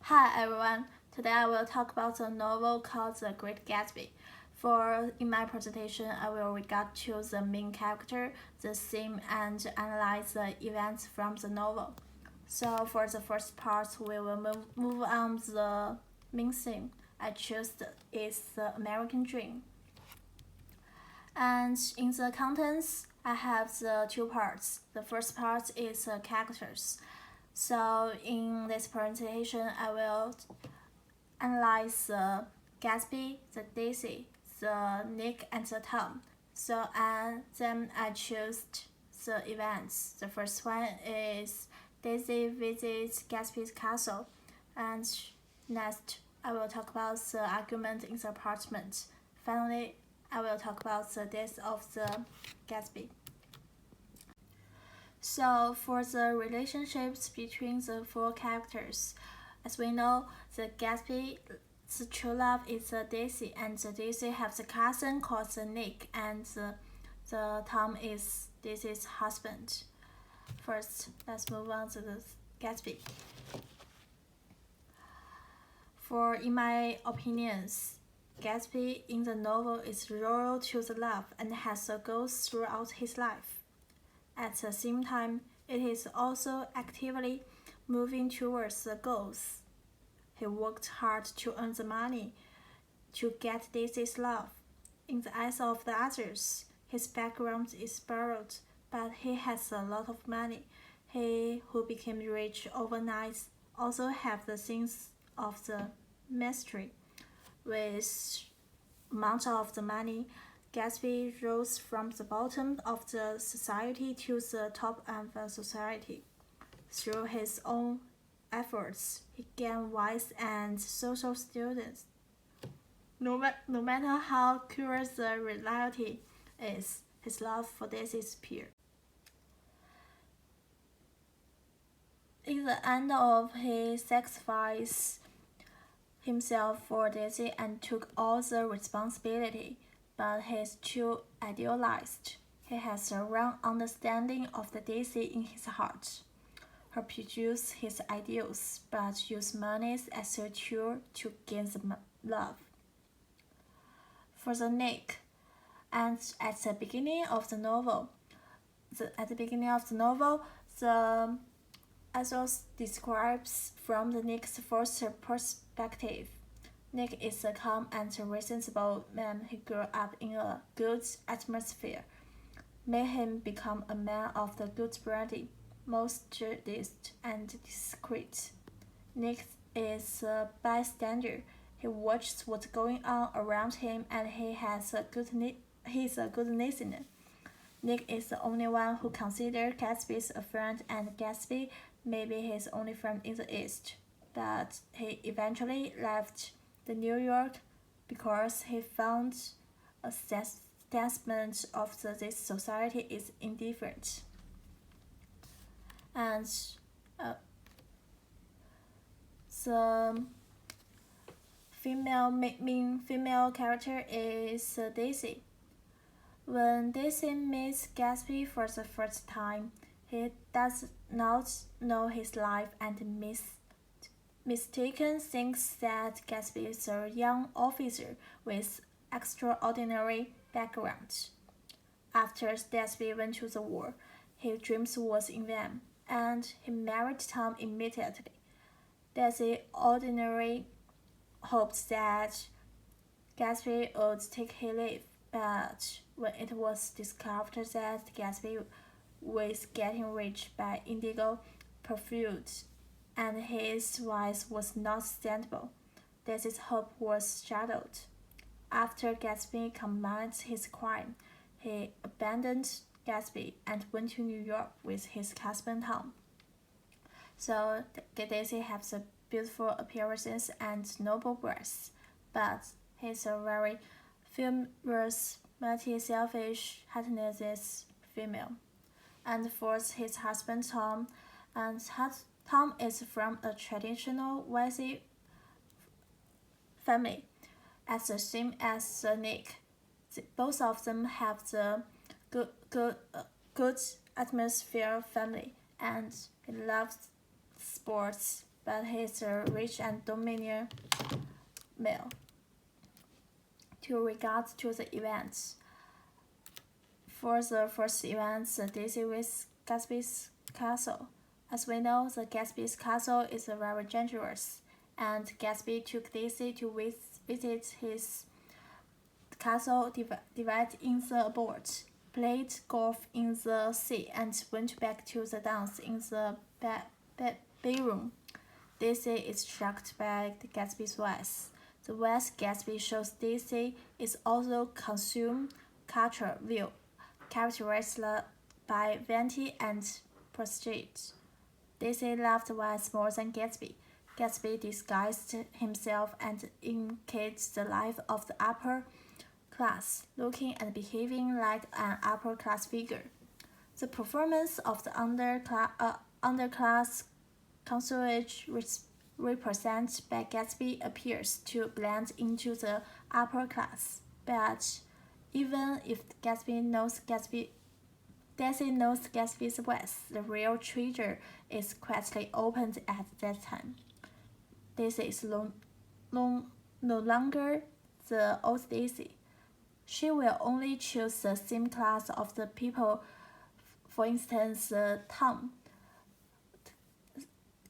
Hi everyone, today I will talk about the novel called The Great Gatsby. In my presentation, I will regard to the main character, the theme, and analyze the events from the novel. So for the first part, we will move on the main theme. I choose is the American Dream. And in the contents, I have the two parts. The first part is the characters. So in this presentation, I will analyze the Gatsby, the Daisy, the Nick, and the Tom. Then I choose the events. The first one is Daisy visits Gatsby's castle, and next I will talk about the argument in the apartment. Finally, I will talk about the death of the Gatsby. So for the relationships between the four characters, as we know, the Gatsby's true love is the Daisy, and the Daisy has a cousin called the Nick, and the Tom is Daisy's husband. First, let's move on to the Gatsby. In my opinions, Gatsby in the novel is loyal to the love and has a goal throughout his life. At the same time, it is also actively moving towards the goals. He worked hard to earn the money to get Daisy's love. In the eyes of the others, his background is borrowed, but he has a lot of money. He who became rich overnight also have the sense of the mystery. With amount of the money, Gatsby rose from the bottom of the society to the top of the society. Through his own efforts, he gained wise and social status. No matter how curious the reality is, his love for Daisy is pure. In the end of he sacrificed himself for Daisy and took all the responsibility, but he is too idealized. He has a wrong understanding of the Daisy in his heart. He produces his ideals, but uses money as a tool to gain the love. For the Nick, and at the beginning of the novel, the author describes from the Nick's first perspective. Nick is a calm and reasonable man who grew up in a good atmosphere, made him become a man of the good breeding, most modest and discreet. Nick is a bystander. He watches what's going on around him, and he is a good listener. Nick is the only one who considers Gatsby a friend, and Gatsby may be his only friend in the East. But he eventually left New York because he found a assessment of this society is indifferent. And the main female character is Daisy. When Daisy meets Gatsby for the first time, he does not know his life and mistaken thinks that Gatsby is a young officer with extraordinary background. After Gatsby went to the war, his dreams was in vain, and he married Tom immediately. Daisy ordinarily hoped that Gatsby would take his leave, but when it was discovered that Gatsby was getting rich by indigo pursuits and his wife was not sustainable, Daisy's hope was shattered. After Gatsby committed his crime, he abandoned Gatsby and went to New York with his husband Tom. So Daisy has a beautiful appearance and noble breasts, but he's a very fierce, multi-selfish, heartless female. And for his husband Tom, and Tom is from a traditional wealthy family, as the same as Nick. Both of them have the good atmosphere family, and he loves sports but he is a rich and dominant male. To regard to the events. For the first event, Daisy with Gatsby's castle. As we know, the Gatsby's castle is very dangerous, and Gatsby took Daisy to visit his castle, divided in the boat, played golf in the sea, and went back to the dance in the bedroom. Daisy is shocked by Gatsby's voice. The voice Gatsby shows Daisy is also consumed culture view, characterized by vanity and prestige. Daisy loved voice more than Gatsby. Gatsby disguised himself and imitated the life of the upper class, looking and behaving like an upper class figure. The performance of the underclass consuage represented by Gatsby appears to blend into the upper class, but even if Daisy knows Gatsby's voice, the real treasure is quietly opened at that time. Daisy is no longer the old Daisy. She will only choose the same class of the people, for instance, Tom.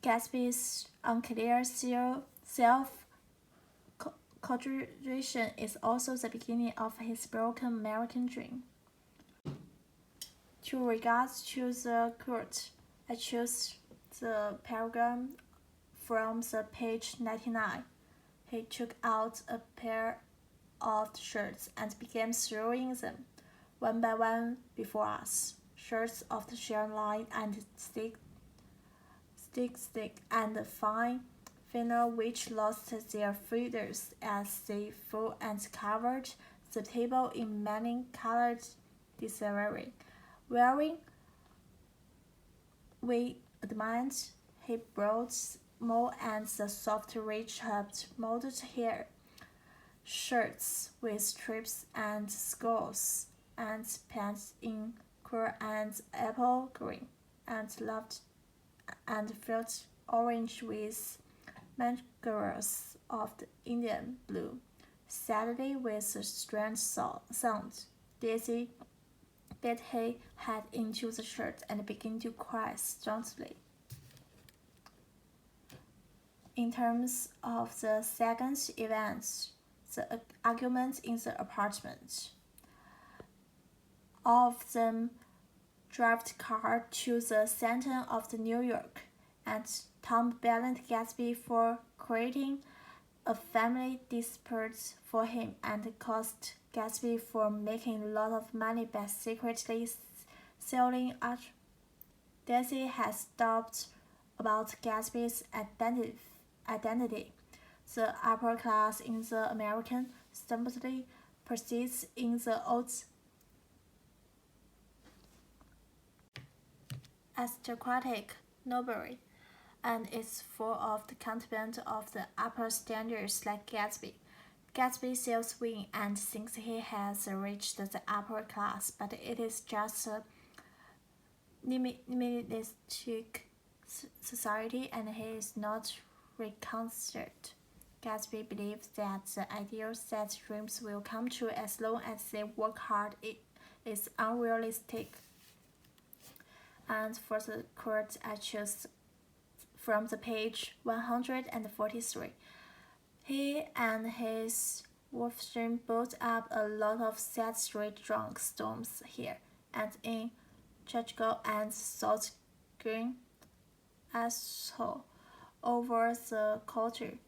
Gatsby's unclear self-contradiction is also the beginning of his broken American dream. To regards to the court, I choose the paragraph from the page 99. He took out a pair of shirts and began throwing them, one by one, before us. Shirts of the shell line and stick, and fine finer which lost their feathers as they flew and covered the table in many-colored disarray. Wearing we admired, he brought more and the soft rich-hubbed molded hair, shirts with stripes and skulls, and pants in cool and apple green, and felt orange with mangoes of the Indian blue. Suddenly, with a strange sound, Daisy bit her head into the shirt and began to cry strongly. In terms of the second event, the argument in the apartment. All of them drove the car to the center of New York, and Tom blamed Gatsby for creating a family dispute for him and caused Gatsby for making a lot of money by secretly selling art. Daisy has doubts about Gatsby's identity. The upper class in the American stability persists in the old aristocratic nobility, and is full of the contentment of the upper standards like Gatsby. Gatsby sells wine and thinks he has reached the upper class, but it is just a minimalistic society and he is not reconciled. Gatsby believes that the ideals that dreams will come true as long as they work hard is unrealistic. And for the quote I chose from the page 143. He and his Wolfstream built up a lot of sad street drunk storms here, and in Chicago and Salt Green asshole over the culture.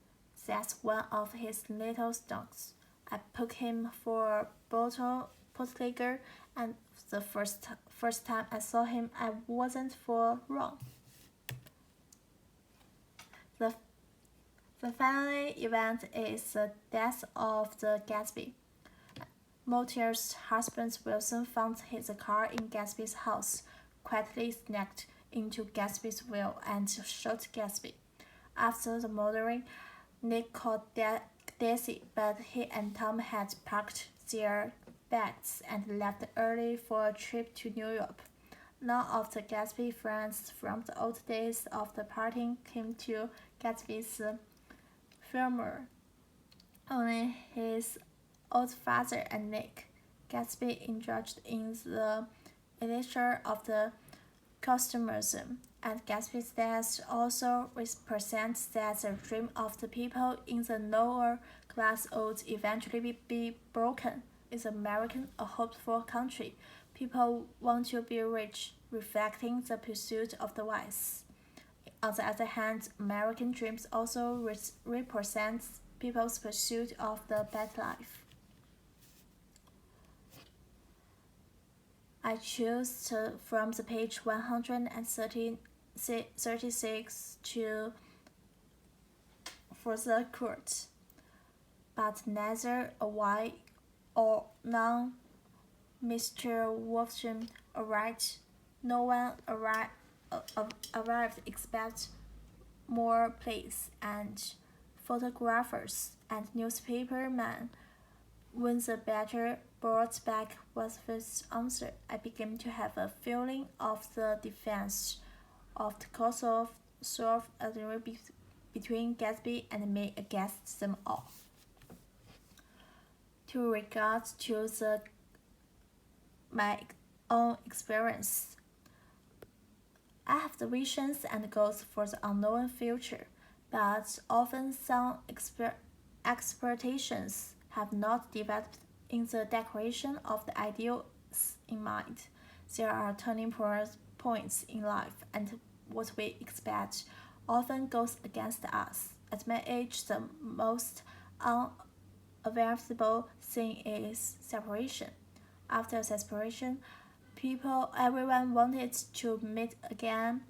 That's one of his little stunts. I took him for bootlegger, and the first time I saw him, I wasn't for wrong. The final event is the death of the Gatsby. Motia's husband Wilson found his car in Gatsby's house, quietly sneaked into Gatsby's will and shot Gatsby. After the murdering, Nick called Daisy, but he and Tom had packed their bags and left early for a trip to New York. None of the Gatsby friends from the old days of the party came to Gatsby's firmer. Only his old father and Nick Gatsby indulged in the elixir of the consumerism, and Gatsby's death also represents that the dream of the people in the lower class would eventually be broken. Is America a hopeful country? People want to be rich, reflecting the pursuit of the wise. On the other hand, American dreams also represent people's pursuit of the better life. I choose from the page 136 to for the court, but neither a white or non Mr. Wolfson arrived. No one arrived except more plays and photographers and newspapermen. When the battle brought back Wadsworth's answer, I began to have a feeling of the defense of the cause of solve a between Gatsby and me against them all. To regard to my own experience, I have the visions and goals for the unknown future, but often some expectations have not developed in the declaration of the ideals in mind. There are turning points in life, and what we expect often goes against us. At my age, the most unavoidable thing is separation. After separation, everyone wanted to meet again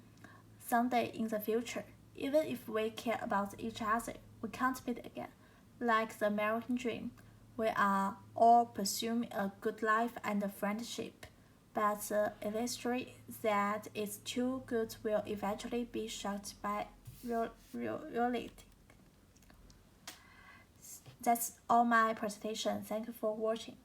someday in the future. Even if we care about each other, we can't meet again. Like the American dream, we are all pursuing a good life and a friendship, but the illustrate that it's too good will eventually be shocked by reality. That's all my presentation. Thank you for watching.